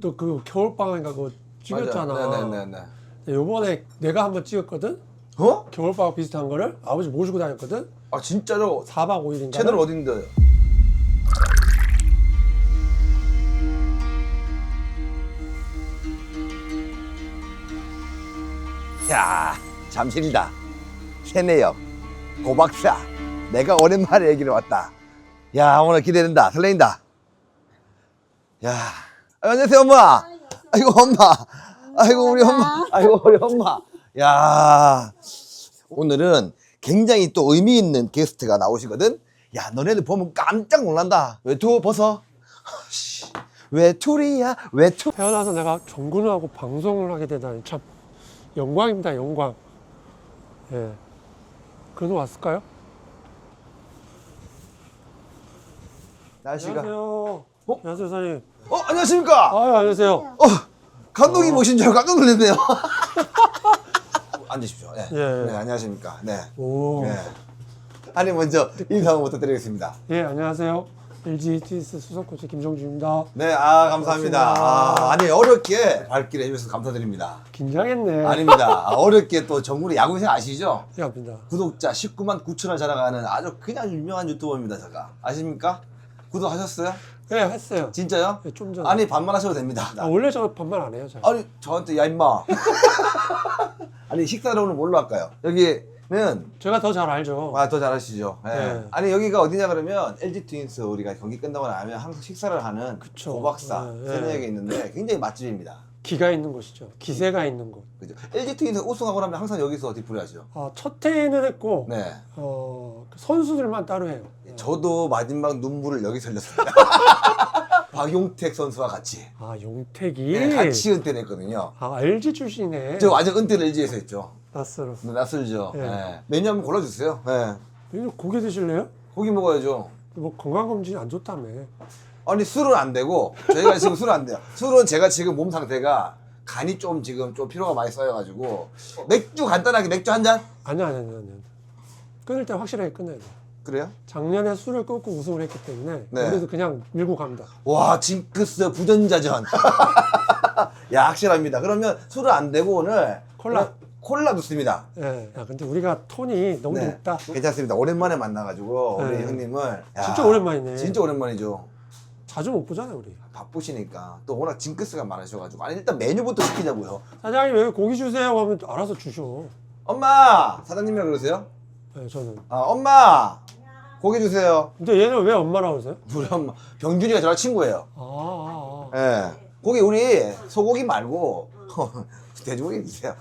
너 그 겨울방학인가 그거 찍었잖아. 네네네네. 요번에 내가 한번 찍었거든? 어? 겨울방학 비슷한 거를 아버지 모시고 다녔거든? 아 진짜로? 4박 5일인가? 채널 어딘데? 야, 잠실이다. 세내역 고박사. 내가 오랜만에 여기로 왔다. 야, 오늘 기대된다. 설레인다. 야, 안녕하세요 엄마. 아이고 엄마. 아이고 우리 엄마. 아이고 우리 엄마. 야, 오늘은 굉장히 또 의미 있는 게스트가 나오시거든. 야, 너네들 보면 깜짝 놀란다. 외투 벗어. 외투리야 외투. 태어나서 내가 정근우하고 방송을 하게 되다니 참 영광입니다. 영광. 예. 그래도 왔을까요? 날씨가. 안녕하세요. 안녕하세요, 사장님. 안녕하십니까. 아유, 안녕하세요. 감독님 오신 줄 알고 깜짝 놀랐네요. 앉으십시오. 네. 예. 네, 안녕하십니까. 네. 오. 네. 아니 먼저 인사 한번 부탁드리겠습니다. 예, 안녕하세요. LG 트윈스 수석 코치 김정주입니다. 네, 아 감사합니다. 반갑습니다. 아니 어렵게 발길을 해주셔서 감사드립니다. 긴장했네. 아닙니다. 어렵게 또 정글의 야구인생 아시죠? 예, 압니다. 구독자 19만 9천을 자랑하는 아주 그냥 유명한 유튜버입니다. 제가 아십니까? 구독하셨어요? 예, 했어요. 진짜요? 예, 좀 전에. 아니 반말하셔도 됩니다. 원래 저 반말 안 해요, 잘. 아니 저한테 야 임마. 아니 식사를 오늘 뭘로 할까요? 여기는 제가 더 잘 알죠. 더 잘하시죠. 예. 네. 아니 여기가 어디냐 그러면 LG 트윈스 우리가 경기 끝나고 나면 항상 식사를 하는 그쵸. 고박사 네, 세내역에 있는데 굉장히 맛집입니다. 기가 있는 곳이죠. 기세가 있는 곳. 그죠? LG 트윈스 우승하고 나면 항상 여기서 디프리 하죠. 첫 해는 했고, 네. 선수들만 따로 해요. 저도 마지막 눈물을 여기서 흘렸습니다. 박용택 선수와 같이. 아, 용택이? 네, 같이 은퇴를 했거든요. 아, LG 출신이네. 저 완전 은퇴를 LG에서 했죠. 낯설어. 낯설죠. 네. 네. 메뉴 한번 골라주세요. 네. 메뉴 고기 드실래요? 고기 먹어야죠. 뭐 건강검진 안 좋다며. 아니 술은 안 되고 저희가 지금 술은 안 돼요. 술은 제가 지금 몸 상태가 간이 좀 지금 좀 피로가 많이 쌓여가지고 맥주 간단하게 맥주 한 잔? 아니. 끊을 때 확실하게 끊어야 돼. 그래요? 작년에 술을 끊고 우승을 했기 때문에 네. 올해도 그냥 밀고 갑니다. 와 징크스 부전자전. 야 확실합니다. 그러면 술은 안 되고 오늘 콜라. 콜라 좋습니다. 예. 야, 근데 우리가 톤이 너무 네. 높다. 괜찮습니다. 오랜만에 만나가지고 우리 네. 형님을 야, 진짜 오랜만이네. 진짜 오랜만이죠. 자주 못 보잖아요, 우리. 바쁘시니까 또 워낙 징크스가 많으셔가지고 아니 일단 메뉴부터 시키자고요. 사장님 여기 고기 주세요 하면 알아서 주셔. 엄마 사장님이라 그러세요? 네, 저는. 아 엄마 고기 주세요. 근데 얘는 왜 엄마라고 그러세요? 우리 엄마 병준이가 저랑 친구예요. 예. 고기 우리 소고기 말고 돼지고기 주세요.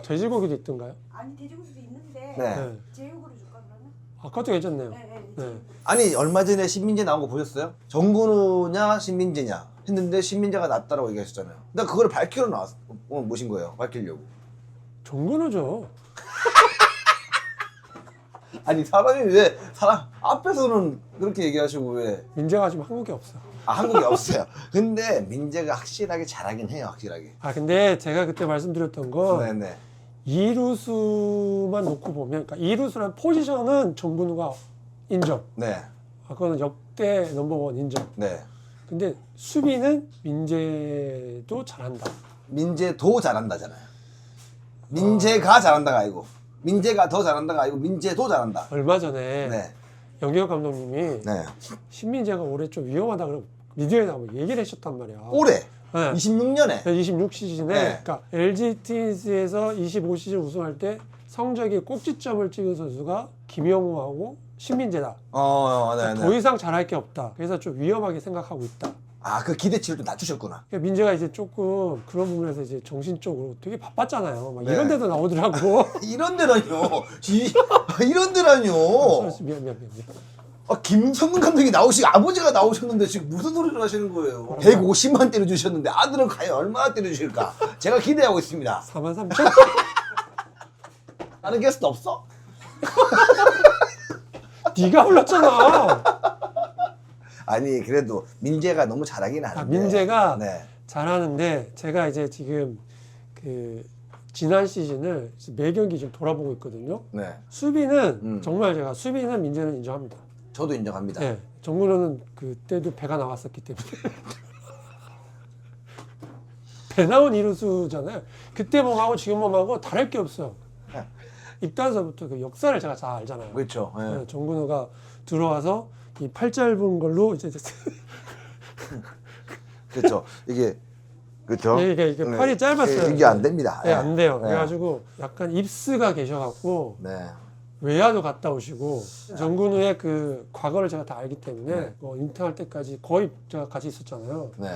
돼지고기도 있던가요? 아니 돼지고기도 있는데 네. 네. 제육으로 줄까 그러면? 아까도 괜찮네요. 네. 네. 아니 얼마 전에 신민재 나온 거 보셨어요? 정근우냐 신민재냐 했는데 신민재가 낫다라고 얘기하셨잖아요. 근데 그거를 밝히러 모신 거예요. 밝히려고. 정근우죠. 아니 사람이 왜 사람 앞에서는 그렇게 얘기하시고 왜 민재가 지금 한국에 없어. 한국에 없어요. 근데 민재가 확실하게 잘하긴 해요. 확실하게. 근데 제가 그때 말씀드렸던 건 네네. 이루수만 놓고 보면, 그러니까 이루수란 포지션은 정근우가 인정. 네. 그거는 역대 넘버원 인정. 네. 근데 수비는 민재도 잘한다. 민재도 잘한다잖아요. 민재가 잘한다가 아니고 민재가 더 잘한다가 아니고 민재도 잘한다. 얼마 전에 네. 영기혁 감독님이 네. 신민재가 올해 좀 위험하다 그러고 미디어에 나오고 얘기를 하셨단 말이야. 올해 네. 26년에 26시즌에 네. 그러니까 LG 트윈스에서 25시즌 우승할 때 성적에 꼭지점을 찍은 선수가 김영우하고 신민재다. 네네. 더 이상 잘할 게 없다. 그래서 좀 위험하게 생각하고 있다. 아, 그 기대치를 좀 낮추셨구나. 그러니까 민재가 이제 조금 그런 부분에서 이제 정신적으로 되게 바빴잖아요. 막 네. 이런 데도 나오더라고. 이런 데라뇨. 이런 데라뇨. 미안. 김성근 감독이 나오시고 아버지가 나오셨는데 지금 무슨 소리를 하시는 거예요? 150만 때려주셨는데 아들은 과연 얼마나 때려주실까? 제가 기대하고 있습니다. 43,000? 다른 게스트 없어? 네가 불렀잖아. 아니 그래도 민재가 너무 잘하긴 하는데. 민재가 네. 잘하는데 제가 이제 지금 그 지난 시즌을 매 경기 좀 돌아보고 있거든요. 네. 수비는 정말 제가 수비는 민재는 인정합니다. 저도 인정합니다. 네, 정근우는 그때도 배가 나왔었기 때문에 배 나온 이루수잖아요. 그때 몸하고 지금 몸하고 다를 게 없어요. 입단서부터 그 역사를 제가 잘 알잖아요. 그렇죠. 예. 네, 정근우가 들어와서 이 팔 짧은 걸로 이제 그렇죠. 이게 그렇죠. 이게 팔이 짧았어요. 이게 안 됩니다. 네, 안 돼요. 네. 그래가지고 약간 입스가 계셔갖고 네. 외야도 갔다 오시고 정근우의 그 과거를 제가 다 알기 때문에 뭐 인터할 때까지 거의 제가 같이 있었잖아요. 네.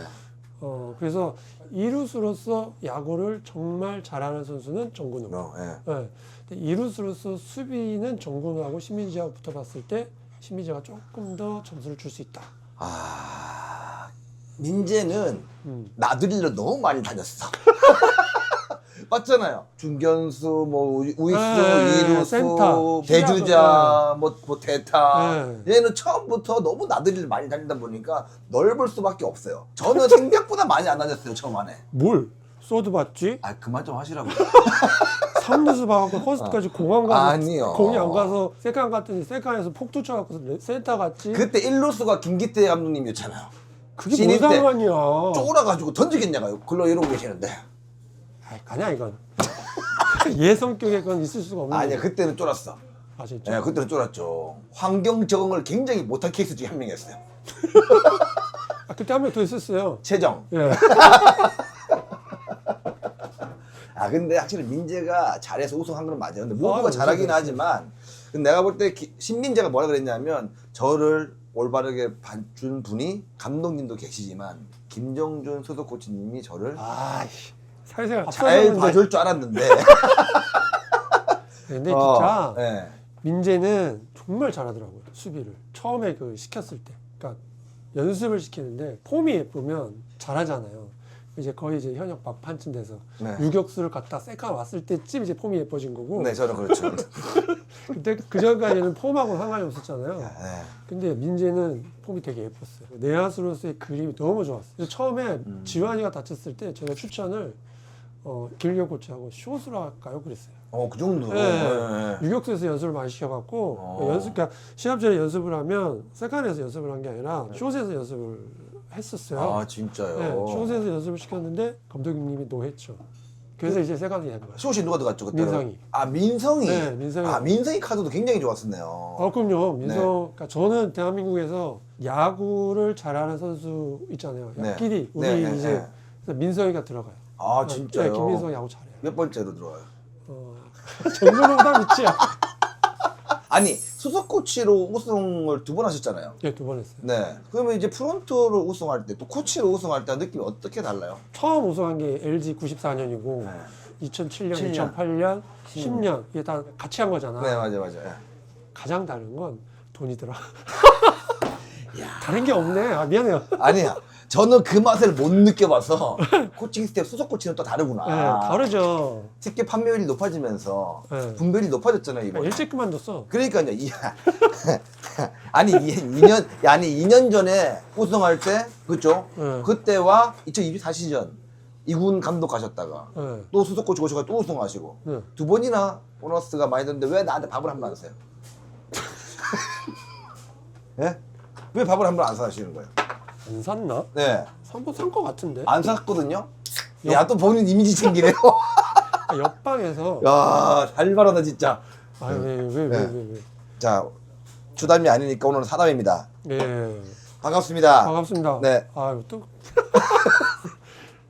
그래서 이루수로서 야구를 정말 잘하는 선수는 정근우. 예. 네. 근데 이루수로서 수비는 정근우하고 신민재하고 붙어봤을 때 신민재가 조금 더 점수를 줄 수 있다. 아, 민재는 음. 나들이를 너무 많이 다녔어. 맞잖아요. 중견수, 뭐 우익수, 네, 이루수, 센터, 대주자, 뭐 대타. 네. 얘는 처음부터 너무 나들이를 많이 다니다 보니까 넓을 수밖에 없어요. 저는 생각보다 많이 안 다녔어요, 처음 안에. 뭘? 소드 봤지? 아, 그만 좀 하시라고. 3루수 봐갖고 퍼스트까지 공안 가서 아니요. 공이 안 가서 세컨 갔더니 세컨에서 폭 투쳐갖고 센터 갔지? 그때 1루수가 김기태 감독님이었잖아요. 그게 신인 뭔 때 상관이야. 쫄아가지고 던지겠냐고요. 글로 이러고 계시는데. 아이, 가냐 이건. 얘 성격에 그건 있을 수가 없는 아니야, 거지. 그때는 쫄았어. 아 진짜? 예, 그때는 쫄았죠. 환경 적응을 굉장히 못한 케이스 중에 한 명이었어요. 그때 한 명 더 있었어요. 최정. 예. 아, 근데 확실히 민재가 잘해서 우승한 건 맞아요. 근데 모두가 아, 잘하긴 우승했어요. 하지만, 근데 내가 볼 때 신민재가 뭐라 그랬냐면, 저를 올바르게 봐준 분이 감독님도 계시지만, 김정준 소속 코치님이 저를 아이씨. 사회생활 잘 앞서는데. 봐줄 줄 알았는데. 근데 진짜 예. 민재는 정말 잘하더라고요. 수비를. 처음에 그 시켰을 때. 그러니까 연습을 시키는데 폼이 예쁘면 잘하잖아요. 이제 거의 이제 현역 막판쯤 돼서 네. 유격수를 갖다 세컨 왔을 때쯤 이제 폼이 예뻐진 거고. 네, 저는 그렇죠. 그때 그 전까지는 폼하고 상관이 없었잖아요. 네. 근데 민재는 폼이 되게 예뻤어요. 내야수로서의 그림이 너무 좋았어요. 그래서 처음에 지환이가 다쳤을 때 제가 추천을 길려 코치하고 숏으로 할까요? 그랬어요. 그 정도. 네. 네. 유격수에서 연습을 많이 시켜갖고 그러니까 시합 전에 연습을 하면 세컨에서 연습을 한 게 아니라 숏에서 연습을 했었어요. 아, 진짜요? 네, 숏에서 연습을 시켰는데 감독님이 노했죠. 그래서 이제 세컨이 된 거예요. 숏이 누가 들어갔죠, 그때? 민성이. 아, 민성이? 네, 민성이. 아, 민성이 카드도 굉장히 좋았었네요. 그럼요. 민성, 네. 그러니까 저는 대한민국에서 야구를 잘하는 선수 있잖아요. 네. 야끼리 우리 네, 네, 이제 네. 그래서 민성이가 들어가요. 아, 진짜요? 네, 김민성 야구 잘해요. 몇 번째로 들어와요? 정근호보다 밑이야. 아니, 수석 코치로 우승을 2번 하셨잖아요. 네, 2번 했어요. 네. 그러면 이제 프론트로 우승할 때, 또 코치로 우승할 때 느낌이 어떻게 달라요? 처음 우승한 게 LG 94년이고 네. 2007년, 7년. 2008년, 10년 이게 다 같이 한 거잖아. 네, 맞아요. 가장 다른 건 돈이더라. 다른 게 없네. 아, 미안해요. 아니야. 저는 그 맛을 못 느껴봐서 코칭 스텝 수석 코치는 또 다르구나. 네, 다르죠. 티켓 판매율이 높아지면서 네. 분별이 높아졌잖아요, 이번에. 일찍 그만뒀어. 그러니까요. 아니 2년 전에 우승할 때 그죠? 네. 그때와 2024 시즌 이군 감독 가셨다가 네. 또 수석 코치 오셔서 또 우승하시고 네. 2번이나 보너스가 많이 드는데 왜 나한테 밥을 한 번 안 사요? 예? 왜 밥을 한 번 안 사시는 거예요? 안 샀나? 네. 산거 같은데. 안 샀거든요. 야, 또 본인 이미지 챙기네요. 옆방에서. 야, 잘 말하다 진짜. 왜. 자, 주담이 아니니까 오늘은 사담입니다. 예. 반갑습니다. 반갑습니다. 네. 아유 또.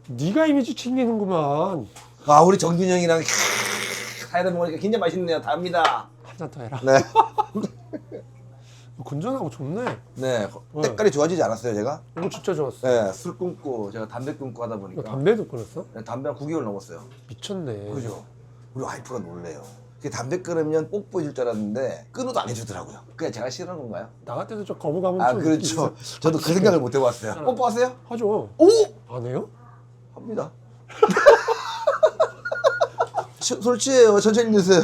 네가 이미지 챙기는구만. 아, 우리 정균 형이랑 사이다 먹으니까 굉장히 맛있네요. 답니다. 한 잔 더 해라. 네. 건전하고 좋네. 네. 색깔이 좋아지지 않았어요, 제가? 이거 진짜 좋았어. 네. 술 끊고 제가 담배 끊고 하다 너 보니까 담배도 끊었어? 네, 담배 한 9개월 넘었어요. 미쳤네. 그죠? 우리 와이프가 놀래요. 담배 끊으면 뽀뽀해 줄 줄 알았는데 끊어도 안 해주더라고요. 그냥 제가 싫어하는 건가요? 나갈 때도 좀 거부감은 아, 좀 그렇죠. 있어. 저도 그 생각을 못 해봤어요. 뽀뽀하세요? 하죠. 오! 안 해요? 합니다. 술 취해요. 천천히 드세요.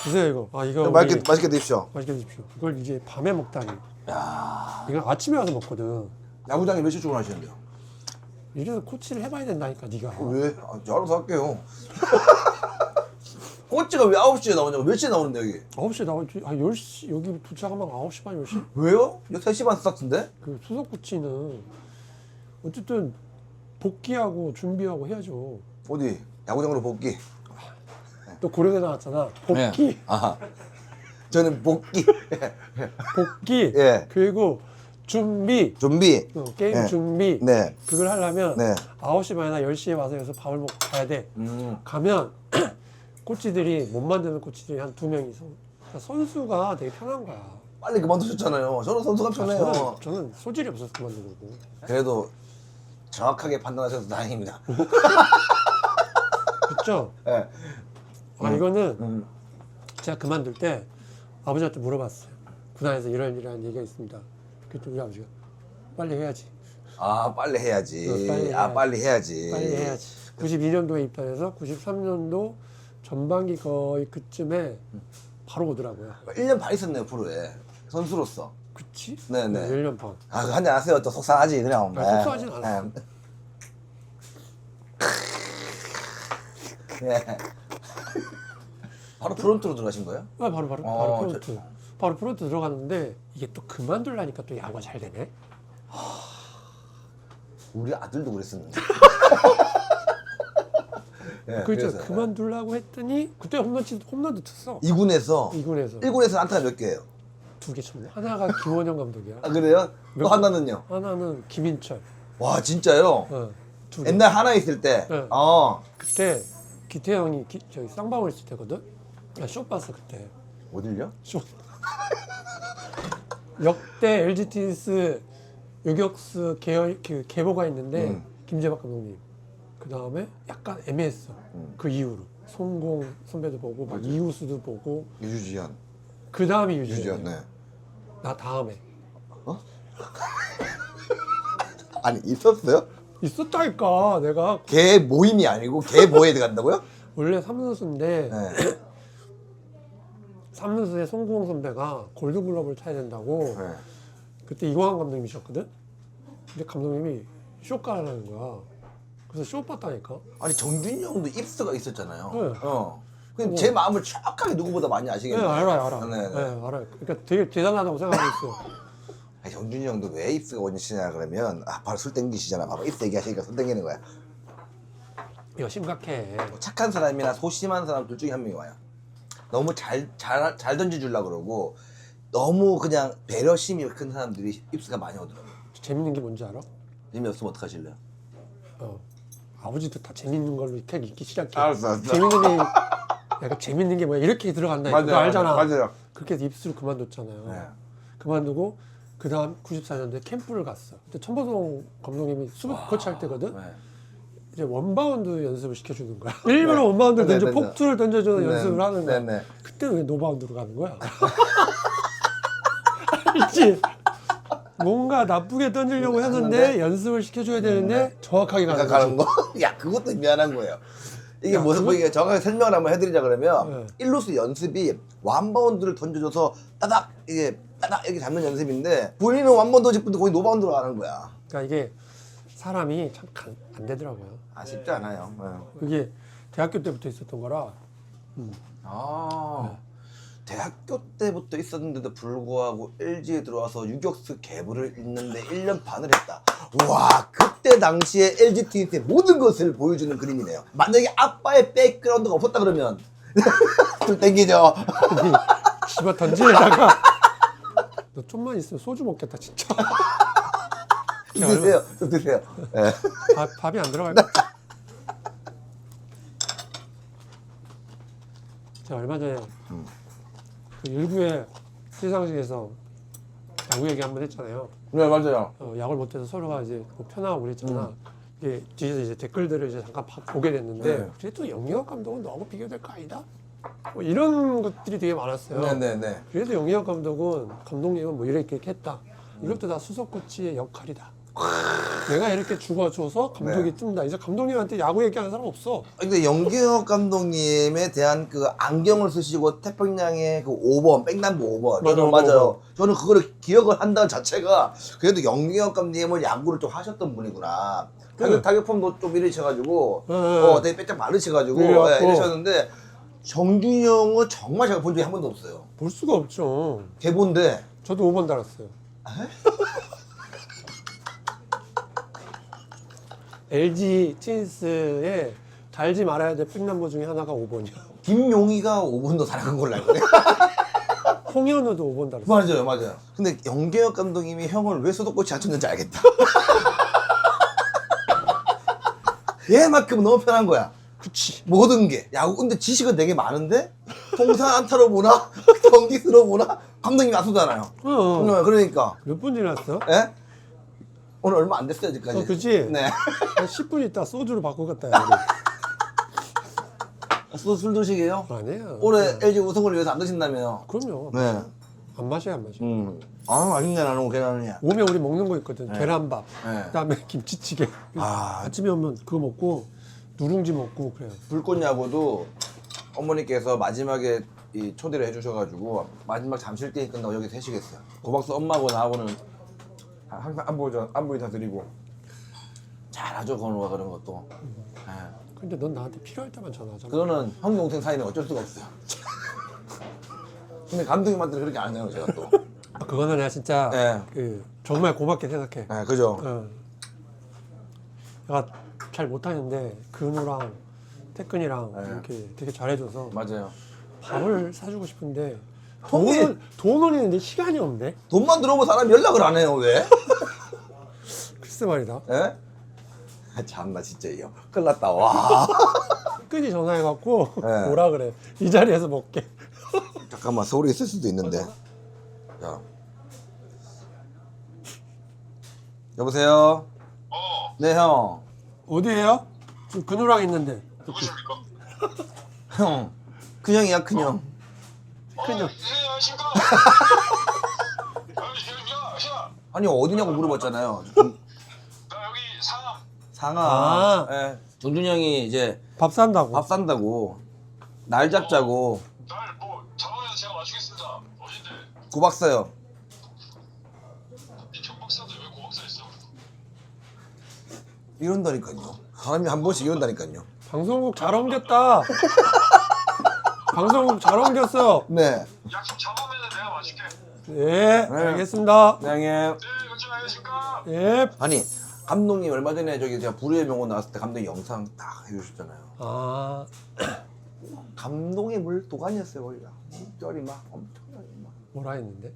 드세요 이거. 아 이거 맛있게 드십시오. 맛있게 드십시오. 이걸 이제 밤에 먹다니. 야, 이걸 아침에 와서 먹거든. 야구장에 몇시 출근하시는데요? 이래서 코치를 해봐야 된다니까 네가. 왜? 아, 저 알아서 할게요. 꼬치가 왜 9시에 나오냐고. 몇 시에 나오는데 여기? 9시에 나오지. 아 10시 여기 도착하면 9시 반 10시. 왜요? 3시 반 스타트인데? 그 수석 코치는 어쨌든 복귀하고 준비하고 해야죠. 어디 야구장으로 복귀. 또 고려대 나왔잖아. 복귀, 네. 아하. 저는 복귀. 복귀. 예. 그리고 준비. 준비. 게임 네. 준비. 네. 그걸 하려면 네. 9시 반이나 10시에 와서 여기서 밥을 먹고 가야 돼. 가면 코치들이 못 만드는 코치들이 한 2명 있어. 그러니까 선수가 되게 편한 거야. 빨리 그만두셨잖아요. 저는 선수가 편해요. 저는 소질이 없어서 그만둔 거고. 그래도 정확하게 판단하셔서 다행입니다. 그렇죠? 네. 아 이거는 제가 그만둘 때 아버지한테 물어봤어요. 구단에서 이런 얘기가 있습니다. 그랬더니 우리 아버지가 빨리 해야지. 아 빨리 해야지. 빨리 해야지. 빨리 해야지. 빨리 해야지. 92년도에 입단해서 93년도 전반기 거의 그쯤에 바로 오더라고요. 1년 반 있었네요 프로에 선수로서. 그치? 네네. 1년 반. 아 그거 한잔 하세요. 또 속상하지 그냥. 속상하진 않았어. 네. 바로 프론트로 들어가신 거예요? 바로 어, 프론트. 바로 프론트 들어갔는데 이게 또 그만둘라니까 또 야구가 잘 되네. 우리 아들도 그랬었는데. 네, 그렇죠. 그래서. 그만둘라고 했더니 그때 홈런도 쳤어. 2군에서 2군에서 1군에서 안타가 몇 개예요? 2개 쳤네. 하나가 김원영 감독이야. 아 그래요? 또 하나는요? 하나는 김인철. 와 진짜요? 2개. 옛날 하나 있을 때. 네. 그때 기태형이 저기 쌍방울 있을 때거든. 쇼 봤어 그때. 어딜요? 쇼. 역대 LG 트윈스 유격수 계보가 있는데 김재박 감독님. 그 다음에 약간 애매했어. 그 이후로 송공 선배도 보고 막 이우수도 보고. 유주지현. 그 다음이 유지현. 유주지현. 네. 나 다음에. 아니 있었어요? 있었다니까 내가 개 모임이 아니고 개 모에 들어간다고요? 원래 삼루수인데 네. 삼루수에 송구홍 선배가 골드글러브를 타야 된다고 네. 그때 이광환 감독님이셨거든. 근데 감독님이 쇼가라는 거야. 그래서 쇼 봤다니까. 아니 정준이 형도 입스가 있었잖아요. 네. 그럼 제 마음을 정확하게 누구보다 많이 네 아시겠네요. 알아요. 네, 네. 알아요. 그러니까 되게 대단하다고 생각하고 있어요. 아니, 정준이 형도 왜 입스가 원하시냐 그러면 바로 술 땡기시잖아. 봐봐 입스 얘기하시니까 술 땡기는 거야. 이거 심각해. 착한 사람이나 소심한 사람 둘 중에 한 명이 와요. 너무 잘 던져주려고 그러고 너무 그냥 배려심이 큰 사람들이 입스가 많이 오더라고요. 재밌는 게 뭔지 알아? 재미없으면 어떡하실래요? 아버지도 다 재밌는 걸로 책 읽기 시작해. 알았어. 재밌는 게 약간 재밌는 게 뭐야 이렇게 들어간다. 그거 알잖아. 맞아요. 그렇게 해서 입수를 그만뒀잖아요. 네. 그만두고 그 다음 94년도에 캠프를 갔어. 그때 천보성 감독님이 수비 코치할 때거든. 네. 이제 원바운드 연습을 시켜주는 거야. 일부러 원바운드 던져 네, 네, 네. 폭투를 던져주는 네, 연습을 하는 거야. 네, 네. 그때는 왜 노바운드로 가는 거야? 알지? 뭔가 나쁘게 던지려고 했는데 연습을 시켜줘야 되는데 정확하게 가는 거지. 가는 거? 야 그것도 미안한 거예요. 이게 무슨 뭐 이게 정확하게 설명을 한번 해드리자 그러면 일루수 연습이 완바운드를 던져줘서 따닥 이게 따닥 이렇게 잡는 연습인데 본인은 완바운드 던질 분도 거의 노바운드로 가는 거야. 그러니까 이게 사람이 참 안 되더라고요. 아 쉽지 않아요. 그게 대학교 때부터 있었던 거라. 아 대학교 때부터 있었는데도 불구하고 LG에 들어와서 유격수 계보를 읽는데 1년 반을 했다. 와 그때 당시에 LG 트윈스의 모든 것을 보여주는 그림이네요. 만약에 아빠의 백그라운드가 없었다 그러면 좀 땡기죠. 씨발 던지려다가 너 좀만 있으면 소주 먹겠다 진짜. 좀 드세요. 좀 드세요. 네. 밥이 안 들어갈 것 같아. 제가 얼마 전에 그 일부의 시상식에서 야구 얘기 한번 했잖아요. 네 맞아요. 야구를 못해서 서로가 이제 뭐 편하고 그랬잖아. 이게 뒤에서 이제 댓글들을 이제 잠깐 보게 됐는데 네. 그래도 영희혁 감독은 너무 비교될 거 아니다. 뭐 이런 것들이 되게 많았어요. 네네네. 그래도 영희혁 감독은 감독님은 뭐 이렇게 했다. 이것도 다 수석 코치의 역할이다. 내가 이렇게 죽어줘서 감독이 네. 뜬다. 이제 감독님한테 야구 얘기하는 사람 없어. 근데 영기혁 감독님에 대한 그 안경을 쓰시고 태평양의 그 5번 백남부 5번 저는 맞아요. 저는 그거를 기억을 한다는 자체가 그래도 영기혁 감독님은 야구를 좀 하셨던 분이구나. 타격폼도 좀 이러셔가지고 되게 빼짝 마르셔가지고 이러셨는데 정준이 형은 정말 제가 본 적이 한 번도 없어요. 볼 수가 없죠. 개본데 저도 5번 달았어요. LG 트윈스의 달지 말아야 될 백넘버 중에 하나가 5번이야. 김용희가 5번도 달아간 걸로 알고 있어요. 홍현우도 5번 달았어. 맞아요, 맞아요. 근데 영계혁 감독님이 형을 왜 수도꼭지 앉혔는지 알겠다. 얘만큼 너무 편한 거야. 그치. 모든 게. 야구 근데 지식은 되게 많은데 통산 안타로 보나 경기수로 보나 감독님이 아수잖아요. 그러니까 몇 분 지났어? 예? 오늘 얼마 안 됐어요 아직까지. 그치? 네. 한 10분 있다 소주로 바꾸겠다. 야, 술 드시게요? 우리. 아니에요. 올해 LG 우승을 위해서 안 드신다며요. 그럼요. 네. 안 마셔, 안 마셔. 아 맛있네 나는 계란이야. 오면 우리 먹는 거 있거든. 계란밥. 네. 그다음에 김치찌개. 아. 아침에 오면 그거 먹고 누룽지 먹고 그래요. 불꽃 야구도 어머니께서 마지막에 이 초대를 해주셔가지고 마지막 잠실게임 끝나고 여기 계시겠어요. 고박수 엄마하고 나하고는 항상 안부 인사 드리고 잘하죠 건우가 그런 것도. 네. 근데 넌 나한테 필요할 때만 전화하잖아. 그거는 형 동생 사이는 어쩔 수가 없어요. 근데 감독님한테는 그렇게 안 해요 제가 또. 그거는 내가 진짜 네. 그 정말 고맙게 생각해. 네, 그죠. 내가 잘 못하는데 근우랑 태근이랑 네. 이렇게 되게 잘해줘서 맞아요. 밥을 사주고 싶은데 형이- 돈은 있는데 시간이 없네. 돈만 들어오면 사람이 연락을 안 해요 왜? 글쎄 말이다. 예? 아, 참나 진짜 이거 큰일 났다 와. 태근이 전화해갖고 네. 뭐라 그래. 이 자리에서 먹게. 잠깐만 서울에 있을 수도 있는데. 자. 여보세요? 네 형. 어디에요? 지금 근우랑 있는데. 누구십니까? 형. 큰형이야 큰형. 큰형. 네, 안녕하십니까? 야, 아니 어디냐고 물어봤잖아요. 나 여기 상암. 상하. 아. 예. 동준이 형이 이제 밥 산다고. 밥 산다고 날 잡자고 날 뭐 잡아내서 제가 맞추겠습니다. 어딘데? 고박사요. 이 경박사도 왜 고박사 있어? 이런다니까요. 사람이 한 번씩 이런다니까요. 방송국 잘 옮겼다. 방송국 잘 옮겼어. 네. 약속 잡아내면 내가 맞출게. 네, 알겠습니다. 네 형님. 네, 걱정 안녕하십니까? 예. 아니 감독님 얼마 전에 저기 제가 불후의 명곡 나왔을 때 감독님 영상 딱 해주셨잖아요. 아, 감동의 물도가니였어요 거기가. 쩔이 막 엄청나게 막. 뭐라 했는데?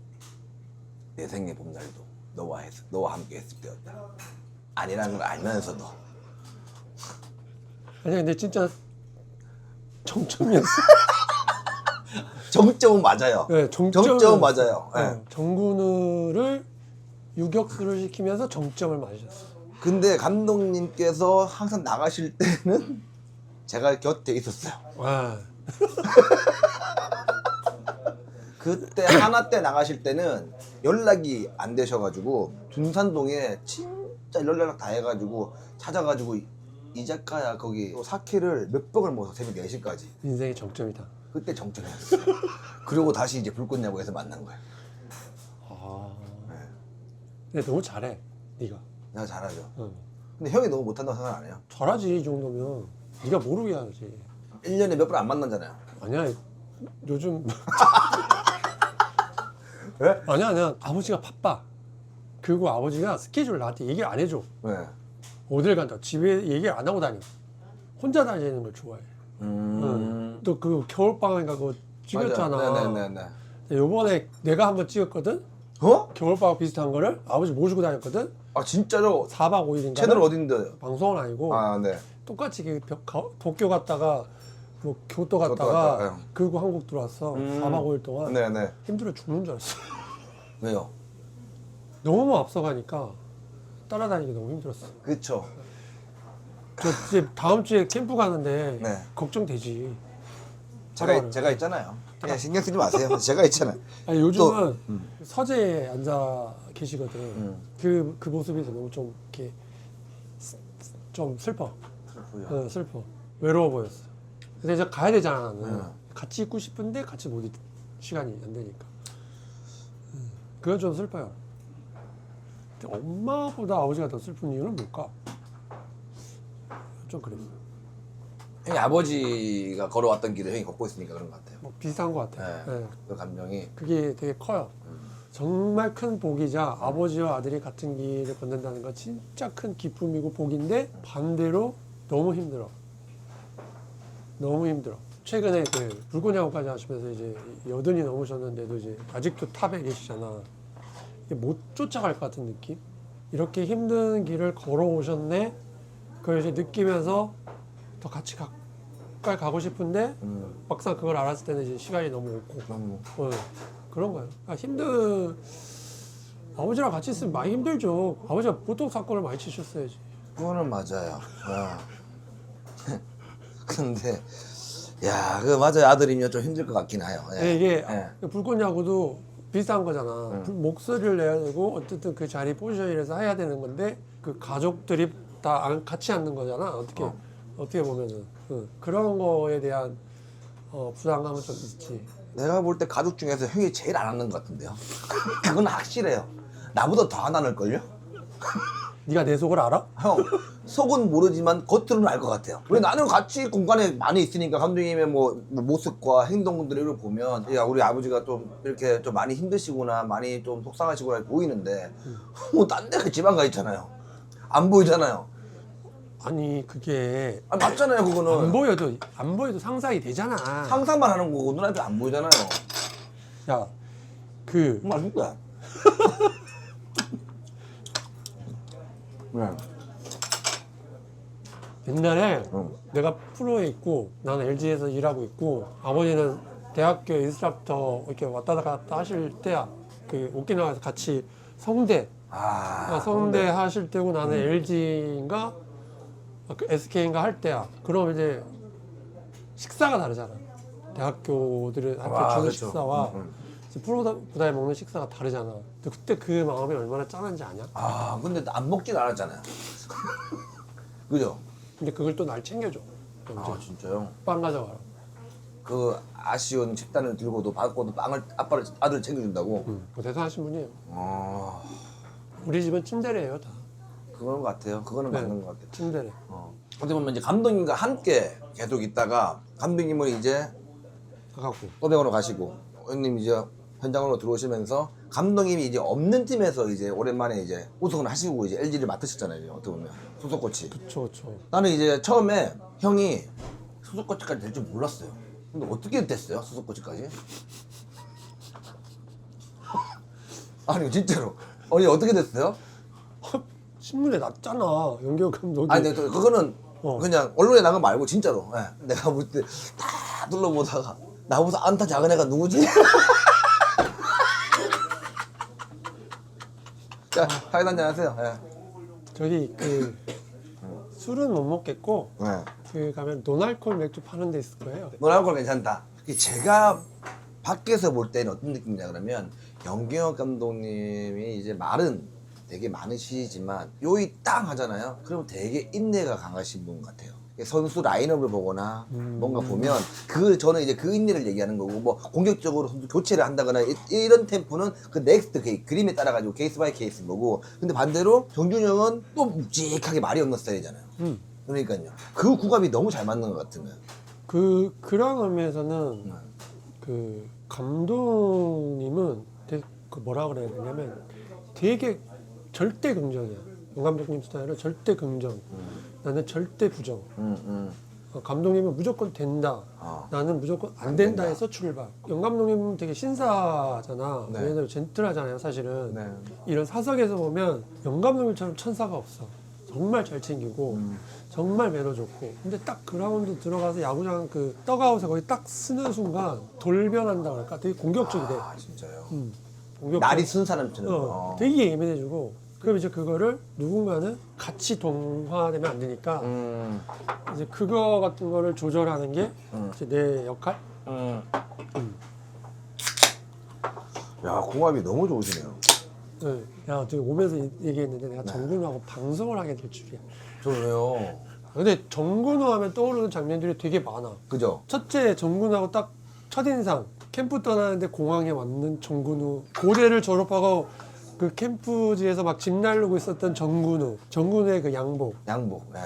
내 생의 봄날도 너와 함께 했을 때였다. 아니라는 걸 알면서도. 아니 근데 진짜 정점이었어. 정점은 맞아요. 네, 정점은 맞아요. 네. 정근우를 유격수를 시키면서 정점을 맞으셨어. 근데 감독님께서 항상 나가실 때는 제가 곁에 있었어요. 와, 그때 하나 때 나가실 때는 연락이 안 되셔가지고 둔산동에 진짜 연락 다 해가지고 찾아가지고 이 작가야 거기 사케를 몇 병을 먹어서 새벽 4시까지. 인생의 정점이다. 그때 정점이었어요. 그리고 다시 이제 불꽃야구에서 만난 거예요. 아, 근데 너무 잘해, 네가. 내가 잘하죠. 응. 근데 형이 너무 못한다고 생각 안 해요. 잘하지 이 정도면. 네가 모르게 하지. 1년에 몇 번 안 만나잖아요. 아니야, 요즘. 왜? 아니야. 아버지가 바빠. 그리고 아버지가 스케줄 나한테 얘기를 안 해줘. 네. 어딜 간다. 집에 얘기를 안 하고 다녀. 혼자 다니는 걸 좋아해. 또 그 겨울방학인가 그거 찍었잖아. 맞아. 네네네. 요번에 내가 한번 찍었거든? 어? 겨울방학 비슷한 거를 아버지 모시고 다녔거든? 아 진짜로? 4박 5일인가? 채널 어딘데요? 방송은 아니고 아 네. 똑같이 도쿄 갔다가 뭐 교토 갔다, 갔다가 예. 그리고 한국 들어왔어. 4박 5일 동안 네네. 힘들어 죽는 줄 알았어. 왜요? 너무 앞서가니까 따라다니기 너무 힘들었어. 그쵸. 저 이제 다음 주에 캠프 가는데 네. 걱정되지. 제가 있잖아요. 그냥 신경 쓰지 마세요. 제가 있잖아요. 아니 요즘은 서재에 앉아 계시거든. 그 모습이 너무 좀 이렇게 좀 슬퍼. 슬프죠. 슬퍼. 외로워 보였어. 근데 이제 가야 되잖아 나는. 같이 있고 싶은데 같이 못 시간이 안 되니까. 그건 좀 슬퍼요. 근데 엄마보다 아버지가 더 슬픈 이유는 뭘까? 좀 그랬어. 형이 아버지가 걸어왔던 길을 형이 걷고 있으니까 그런 것 같아요. 뭐 비슷한 것 같아. 네. 네. 그 감정이. 그게 되게 커요. 정말 큰 복이자 아버지와 아들이 같은 길을 걷는다는 건 진짜 큰 기쁨이고 복인데 반대로 너무 힘들어. 너무 힘들어. 최근에 그 불꽃야구까지 하시면서 이제 80이 넘으셨는데도 이제 아직도 탑에 계시잖아. 이게 못 쫓아갈 것 같은 느낌? 이렇게 힘든 길을 걸어오셨네? 그걸 이제 느끼면서 더 같이 가까이 가고 싶은데 막상 그걸 알았을 때는 이제 시간이 너무 없고 너무 그런 거예요. 아버지랑 같이 있으면 많이 힘들죠. 아버지가 보통 사건을 많이 치셨어야지. 그거는 맞아요. 근데 야, 그 맞아요. 아들이면 좀 힘들 것 같긴 해요. 예. 네, 이게 예. 불꽃야구도 비슷한 거잖아. 목소리를 내야 되고 어쨌든 그 자리 포지션이라서 해야 되는 건데 그 가족들이 다 같이 앉는 거잖아. 어떻게 보면은 그런 거에 대한 부담감은 좀 있지. 내가 볼 때 가족 중에서 형이 제일 안 하는 것 같은데요. 그건 확실해요. 나보다 더 안 하는걸요? 네가 내 속을 알아? 형, 속은 모르지만 겉으로는 알 것 같아요. 왜 나는 같이 공간에 많이 있으니까 감독님의 뭐 모습과 행동들을 보면 야, 우리 아버지가 좀 이렇게 좀 많이 힘드시구나, 많이 좀 속상하시구나 보이는데 뭐 딴 데 지방 가 있잖아요. 안 보이잖아요. 아니 그게 아, 맞잖아요, 그거는. 안 보여도 상상이 되잖아. 상상만 하는 거고 눈앞에 안 보이잖아요. 야, 맛있다. 네. 옛날에 응. 내가 프로에 있고 나는 LG에서 일하고 있고 아버지는 대학교 인스트럭터 이렇게 왔다 갔다 하실 때야. 그 오키나와에서 같이 성대 성대 하실 때고 나는 LG인가 그 SK인가 할 때야. 그럼 이제 식사가 다르잖아. 대학교들은 학교 주는 그렇죠. 식사와 이제 프로보다에 먹는 식사가 다르잖아. 근데 그때 그 마음이 얼마나 짠한지 아냐? 아, 근데 안 먹진 않았잖아요. 그죠? 근데 그걸 또 날 챙겨줘. 아, 진짜요? 빵 가져가라. 그 아쉬운 식단을 들고도 받고도 빵을 아들 챙겨준다고. 뭐 대단하신 분이에요. 아, 우리 집은 침대래예요 다. 그건 것 같아요. 그거는 네. 맞는 것 같아요. 침대래. 어떻게 보면 이제 감독님과 함께 계속 있다가 감독님은 이제 가갖고. 또병으로 가시고 형님 이제 현장으로 들어오시면서 감독님이 이제 없는 팀에서 이제 오랜만에 이제 우승을 하시고 이제 LG를 맡으셨잖아요. 이제 어떻게 보면 소속 코치. 그쵸. 나는 이제 처음에 형이 소속 코치까지 될 줄 몰랐어요. 근데 어떻게 됐어요? 소속 코치까지? 아니 진짜로. 아니 어떻게 됐어요? 신문에 났잖아. 연기호 감독이. 아니 근데 그거는 그냥 언론에 나간 거 말고 진짜로. 예. 내가 볼 때 다 둘러보다가 나보다 안타 작은 애가 누구지? 자, 사인 한잔 하세요. 예. 저기 그 술은 못 먹겠고 예. 그 가면 노날콜 맥주 파는 데 있을 거예요. 노란 걸 괜찮다. 제가 밖에서 볼 때는 어떤 느낌이냐 그러면 연기혁 감독님이 이제 말은 되게 많으시지만 요이 땅 하잖아요. 그러면 되게 인내가 강하신 분 같아요. 선수 라인업을 보거나 뭔가 보면 저는 이제 그 인내를 얘기하는 거고 뭐 공격적으로 선수 교체를 한다거나 이런 템포는 그 넥스트 그림에 따라 가지고 케이스 바이 케이스인 거고 근데 반대로 정준영은 또 묵직하게 말이 없는 스타일이잖아요. 그러니까요. 그 궁합이 너무 잘 맞는 것 같은 거예요. 그런 의미에서는 그 감독님은 되게 그 뭐라 그래야 되냐면 되게 절대 긍정이야. 용 감독님 스타일은 절대 긍정. 나는 절대 부정. 감독님은 무조건 된다. 나는 무조건 안 된다 해서 출발. 영 감독님은 되게 신사잖아. 네. 얘네들 젠틀하잖아요, 사실은. 네. 이런 사석에서 보면 영 감독님처럼 천사가 없어. 정말 잘 챙기고 정말 매너 좋고. 근데 딱 그라운드 들어가서 야구장 그 떡아웃에 거의 딱 쓰는 순간 돌변한다 그럴까? 되게 공격적이 돼. 아 진짜요. 공격적. 날이 쓴 사람처럼. 되게 예민해지고. 그럼 이제 그거를 누군가는 같이 동화되면 안 되니까 이제 그거 같은 거를 조절하는 게 이제 내 역할? 야 궁합이 너무 좋으시네요. 네. 야, 어떻게 오면서 얘기했는데 내가 정근우하고 방송을 하게 될 줄이야. 저요. 근데 정근우 하면 떠오르는 장면들이 되게 많아. 그죠? 첫째 정근우하고 딱 첫인상 캠프 떠나는데 공항에 왔는 정근우, 고대를 졸업하고 그 캠프지에서 막 집 날르고 있었던 정근우의 그 양복 양복. 예.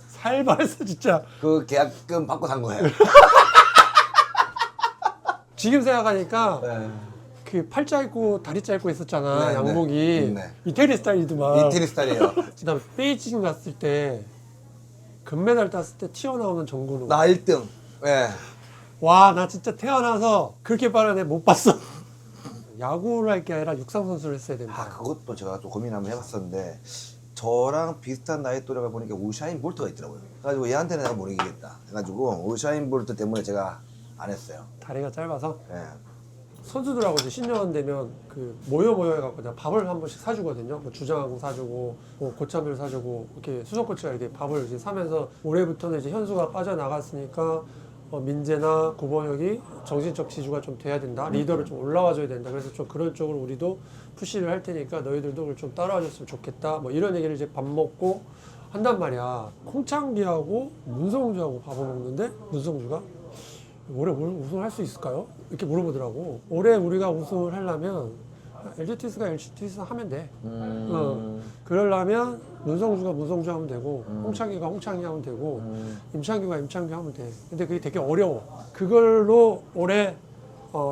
살벌했어 진짜. 그 계약금 받고 산 거예요. 지금 생각하니까 네. 그 팔 짧고 다리 짧고 있었잖아. 네, 양복이 네. 이태리 스타일이더만. 이태리 스타일이에요. 그다음에 베이징 갔을 때 금메달 땄을 때 튀어나오는 정근우. 나 1등. 예. 와, 나 진짜 태어나서 그렇게 빠른 애 못 봤어. 야구를 할 게 아니라 육상 선수를 했어야 된다. 아, 그것도 제가 좀 고민 한번 해봤었는데 저랑 비슷한 나이 또래가 보니까 우샤인 볼트가 있더라고요. 그래가지고 얘한테는 내가 못 이기겠다. 해가지고 우샤인 볼트 때문에 제가 안 했어요. 다리가 짧아서 예. 선수들하고 이제 신년 되면 그 모여 해갖고 내가 밥을 한 번씩 사주거든요. 뭐 주장 사주고 뭐 고참들 사주고 이렇게 수석 코치가 이렇게 밥을 이제 사면서 올해부터는 이제 현수가 빠져나갔으니까 민재나 구본혁이 정신적 지주가 좀 돼야 된다. 리더를 좀 올라와줘야 된다. 그래서 좀 그런 쪽으로 우리도 푸시를 할 테니까 너희들도 그걸 좀 따라와줬으면 좋겠다. 뭐 이런 얘기를 이제 밥 먹고 한단 말이야. 콩창기하고 문성주하고 밥을 먹는데 문성주가 올해 우승을 할 수 있을까요? 이렇게 물어보더라고. 올해 우리가 우승을 하려면 LGTS가 LGTS 하면 돼. 그러려면 문성주가 문성주 하면 되고 홍창기가 홍창기 하면 되고 임창규가 임창규 하면 돼. 근데 그게 되게 어려워. 그걸로 올해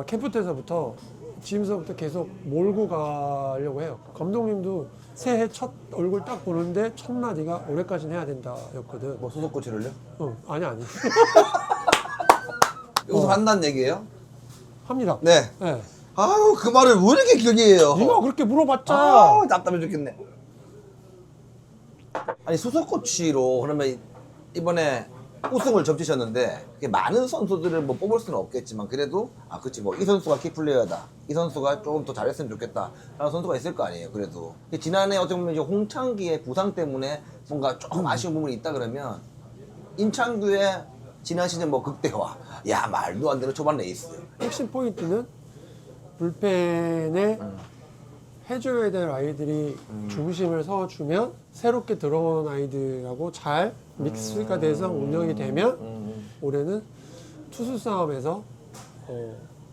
캠프 때서부터 지금서부터 계속 몰고 가려고 해요. 감독님도 새해 첫 얼굴 딱 보는데 첫 마디가 올해까지는 해야 된다 였거든. 뭐 소속 코치를요? 아니 우승한다는 얘기예요? 합니다. 네. 네. 아유, 그 말을 왜 이렇게 길게 해요? 네가 그렇게 물어봤자 아, 답답해 죽겠네. 아니, 소속 코치로 그러면 이번에 우승을 점치셨는데 많은 선수들을 뭐 뽑을 수는 없겠지만 그래도 그치 뭐 이 선수가 키플레이어다, 이 선수가 조금 더 잘했으면 좋겠다 라는 선수가 있을 거 아니에요. 그래도 지난해 어떻게 보면 이제 홍창기의 부상 때문에 뭔가 조금 아쉬운 부분이 있다 그러면 임창규의 지난 시즌 뭐 극대화, 야 말도 안 되는 초반 레이스. 핵심 포인트는 불펜에 해줘야 될 아이들이 중심을 서주면 새롭게 들어온 아이들하고 잘 믹스가 돼서 운영이 되면 올해는 투수 싸움에서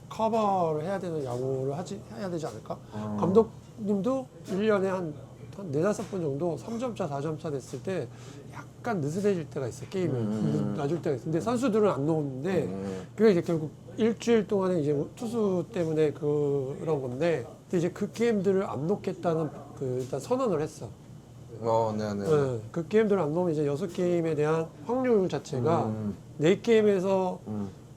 커버를 해야 되는 야구를 해야 되지 않을까? 감독님도 1년에 한 4-5번 정도 3점차, 4점차 됐을 때 약간 느슨해질 때가 있어요. 게임을 놔줄 때가 있어요. 근데 선수들은 안 놓는데 그게 이제 결국 일주일 동안에 이제 투수 때문에 그런 건데 근데 이제 그 게임들을 안 놓겠다는 일단 선언을 했어. 네네. 네, 그 게임들을 안 놓으면 이제 6게임에 대한 확률 자체가 4게임에서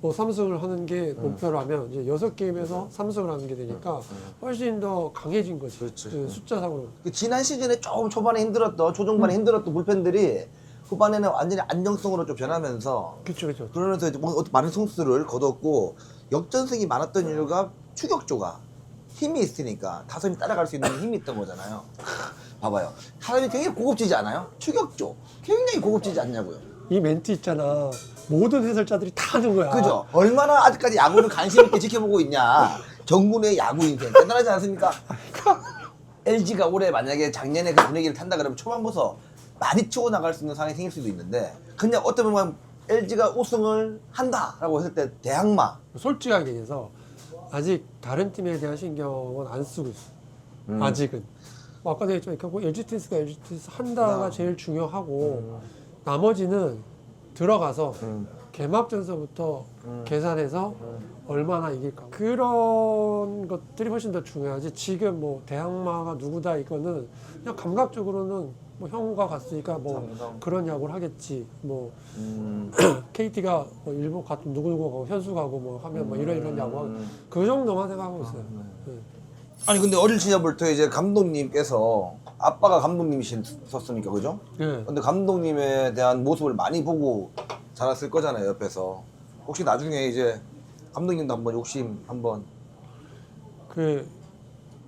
뭐 3승을 하는 게 목표라면 이제 6게임에서 3승을 하는 게 되니까 훨씬 더 강해진 거지. 그렇지. 그 숫자상으로. 그 지난 시즌에 조금 초반에 힘들었던 초중반에 힘들었던 불펜들이 후반에는 완전히 안정성으로 좀 변하면서 그렇죠. 그러면서 이제 뭐 많은 승수를 거뒀고 역전승이 많았던 이유가 추격조가 힘이 있으니까 타선이 따라갈 수 있는 힘이 있던 거잖아요. 봐봐요. 타선이 굉장히 고급지지 않아요? 추격조 굉장히 고급지지 않냐고요. 이 멘트 있잖아. 모든 해설자들이 다 하는 거야. 그죠? 얼마나 아직까지 야구를 관심 있게 지켜보고 있냐. 정군의 야구 인생 대단하지 않습니까? LG가 올해 만약에 작년에 그 분위기를 탄다 그러면 초반부터 많이 치고 나갈 수 있는 상황이 생길 수도 있는데 그냥 어떻게 보면 LG가 우승을 한다라고 했을 때 대항마. 솔직하게 얘기해서 아직 다른 팀에 대한 신경은 안 쓰고 있어. 아직은. 뭐 아까도 얘기했지만 결국 LGTS가 LGTS 한다가 제일 중요하고 나머지는 들어가서 개막전서부터 계산해서 얼마나 이길까. 그런 것들이 훨씬 더 중요하지. 지금 뭐 대항마가 누구다 이거는 그냥 감각적으로는 뭐 형과 갔으니까 뭐 그런 야구를 하겠지. 뭐 KT가 뭐 일본 같은 누구 가고 현수 가고 뭐 하면 뭐 이런 야구 그 정도만 생각하고 있어요. 네. 아니 근데 어릴 시절부터 이제 감독님께서 아빠가 감독님이셨으니까 그죠? 네. 근데 감독님에 대한 모습을 많이 보고 자랐을 거잖아요 옆에서. 혹시 나중에 이제 감독님도 한번 욕심 한번.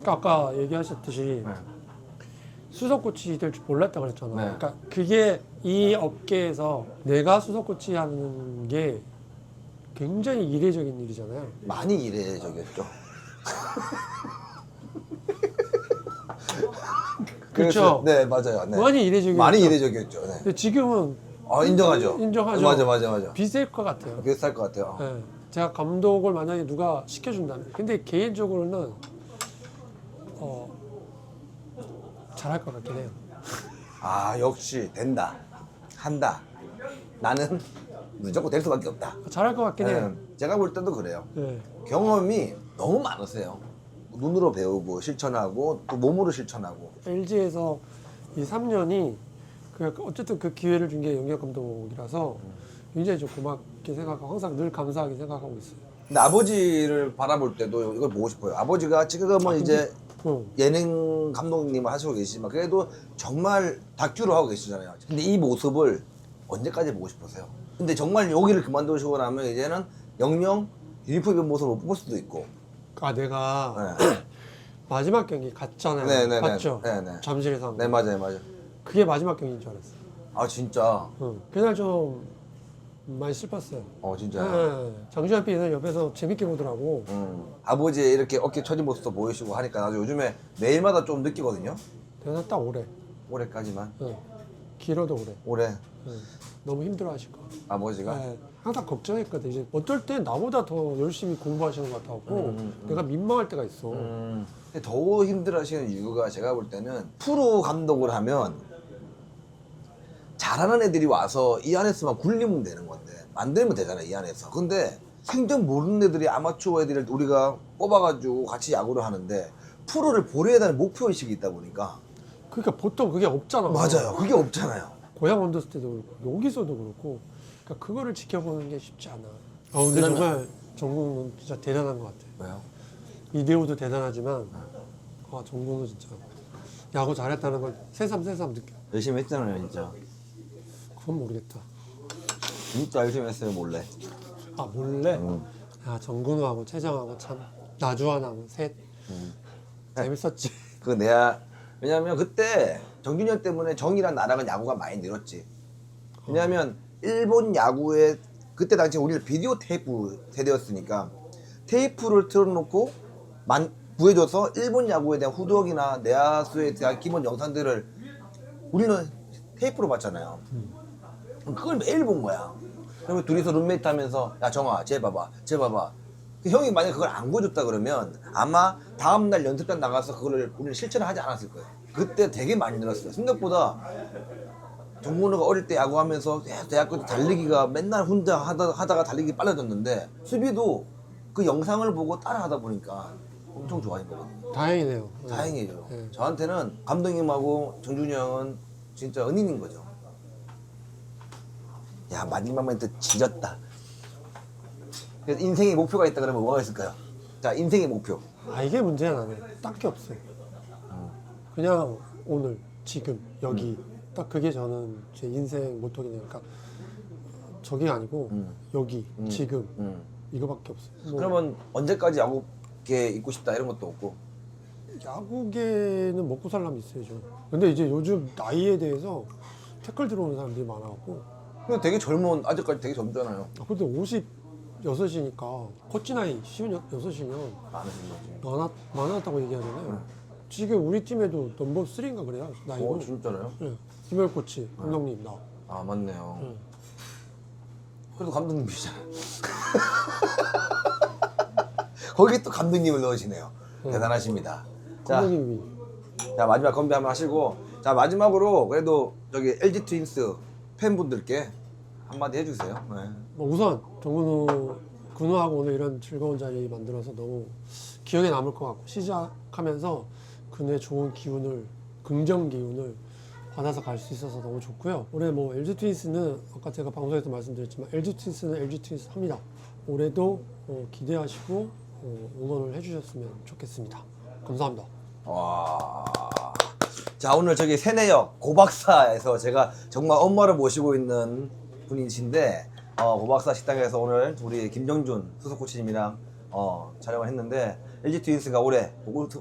아까 얘기하셨듯이 수석 코치 될 줄 몰랐다 그랬잖아. 네. 그러니까 그게 이 업계에서 내가 수석 코치 하는 게 굉장히 이례적인 일이잖아요. 많이 이례적이었죠. 그렇죠. 네 맞아요. 네. 많이 이례적이었죠. 많이 이례적이었죠. 네. 근데 지금은 인정하죠. 인정하죠. 맞아. 비슷할 것 같아요. 비슷할 것 같아요. 네. 제가 감독을 만약에 누가 시켜준다면, 근데 개인적으로는 잘할 것 같긴 해요. 아 역시 된다. 한다. 나는 무조건 될 수밖에 없다. 잘할 것 같긴 해요. 제가 볼 때도 그래요. 네. 경험이 너무 많으세요. 눈으로 배우고 실천하고 또 몸으로 실천하고. LG에서 이 3년이 어쨌든 그 기회를 준 게 영역 감독이라서 굉장히 좀 고맙게 생각하고 항상 늘 감사하게 생각하고 있어요. 근데 아버지를 바라볼 때도 이걸 보고 싶어요. 아버지가 지금은 이제 예능 감독님을 하시고 계시지만 그래도 정말 다큐로 하고 계시잖아요. 근데 이 모습을 언제까지 보고 싶으세요? 근데 정말 여기를 그만두시고 나면 이제는 영영 유니폼 입은 모습을 못 볼 수도 있고. 내가 네. 마지막 경기 갔잖아요. 네네네. 봤죠? 네네. 잠실에서. 네, 맞아요. 그게 마지막 경기인 줄 알았어요. 아, 진짜? 그날 좀 많이 슬펐어요. 진짜. 네. 장주환 PD는 옆에서 재밌게 보더라고. 아버지의 이렇게 어깨 처진 모습도 보이시고 하니까 나도 요즘에 매일마다 좀 느끼거든요. 대단 딱 올해. 올해까지만. 길어도 올해. 올해 너무 힘들어하실 것 같아요. 아버지가. 네. 항상 걱정했거든. 이제 어떨 땐 나보다 더 열심히 공부하시는 것 같아고 내가 민망할 때가 있어. 근데 더 힘들어하시는 이유가 제가 볼 때는 프로 감독을 하면 잘하는 애들이 와서 이 안에서만 굴리면 되는 건데 만들면 되잖아요, 이 안에서. 근데 생전 모르는 애들이 아마추어 애들을 우리가 뽑아가지고 같이 야구를 하는데 프로를 보려야 되는 목표의식이 있다 보니까. 그러니까 보통 그게 없잖아. 맞아요, 그게 없잖아요. 고향 원더스 때도 그렇고 여기서도 그렇고 그러니까 그거를 지켜보는 게 쉽지 않아. 근데 정말 정국은 진짜 대단한 것 같아. 왜요? 이대호도 대단하지만 정국은 진짜 야구 잘했다는 걸 새삼 느껴. 열심히 했잖아요, 진짜. 그건 모르겠다. 진짜 열심히 했어요, 몰래. 몰래? 정근우하고 최정하고 참 나주환하고 셋 재밌었지. 그 내가 왜냐면 그때 정준이 형 때문에 정이랑 나랑은 야구가 많이 늘었지. 왜냐면 일본 야구에 그때 당시 우리는 비디오 테이프 세대였으니까 테이프를 틀어놓고 구해줘서 일본 야구에 대한 후덕이나 내야수에 대한 기본 영상들을 우리는 테이프로 봤잖아요. 그걸 매일 본 거야. 그리고 둘이서 룸메이트 하면서 야 정아 쟤 봐봐 그 형이 만약에 그걸 안 구해줬다 그러면 아마 다음날 연습장 나가서 그걸 우리는 실천을 하지 않았을 거예요. 그때 되게 많이 늘었어요. 생각보다 정문우가 어릴 때 야구하면서 대학교 때 달리기가 맨날 혼자 하다가 달리기 빨라졌는데 수비도 그 영상을 보고 따라 하다 보니까 엄청 좋아진 거거든요. 다행이네요. 다행이죠. 네. 저한테는 감독님하고 정준이 형은 진짜 은인인 거죠. 야, 마지막 멘트 지렸다. 그래서 인생의 목표가 있다 그러면 뭐가 있을까요? 자, 인생의 목표. 이게 문제야 나는. 딱히 없어요. 그냥 오늘 지금 여기 딱 그게 저는 제 인생 모토기네요. 그러니까 저게 아니고 여기 지금 이거밖에 없어요. 뭐 그러면 언제까지 야구계 있고 싶다 이런 것도 없고? 야구계는 먹고 살려면 있어야죠. 근데 이제 요즘 나이에 대해서 태클 들어오는 사람들이 많아갖고. 근데 되게 아직까지 되게 젊잖아요. 근데 56이니까 코치 나이 56이면 많으신 거지. 많았다고 얘기하잖아요. 지금 우리 팀에도 넘버 3인가 그래요. 나이로. 진짜요? 네. 김열 코치, 감독님 나. 아, 맞네요. 네. 그래도 감독님이시잖아요. 거기 또 감독님을 넣으시네요. 대단하십니다. 자, 감독님이. 자, 마지막 건배 한번 하시고, 자, 마지막으로 그래도 저기 LG 트윈스 팬분들께 한마디 해주세요. 네. 우선 근우하고 오늘 이런 즐거운 자리 만들어서 너무 기억에 남을 것 같고 시작하면서 근우의 좋은 기운을 긍정 기운을 받아서 갈 수 있어서 너무 좋고요. 올해 뭐 LG 트윈스는 아까 제가 방송에서 말씀드렸지만 LG 트윈스는 LG 트윈스 합니다. 올해도 기대하시고 응원을 해주셨으면 좋겠습니다. 감사합니다. 와. 자, 오늘 저기 세내역 고박사에서 제가 정말 엄마를 모시고 있는 분이신데 고박사 식당에서 오늘 우리 김정준 수석 코치님이랑 촬영을 했는데 LG 트윈스가 올해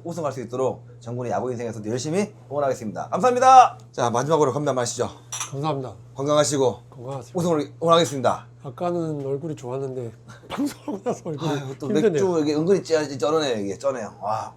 우승할 수 있도록 정군의 야구 인생에서도 열심히 응원하겠습니다. 감사합니다. 자, 마지막으로 건배 한번 하시죠. 감사합니다. 건강하시고 건강하세요. 우승을 응원하겠습니다. 아까는 얼굴이 좋았는데 방송하고 나서 얼굴이 또 힘드네요. 맥주 여기 은근히 쩌네요. 이게 쩌네요. 와.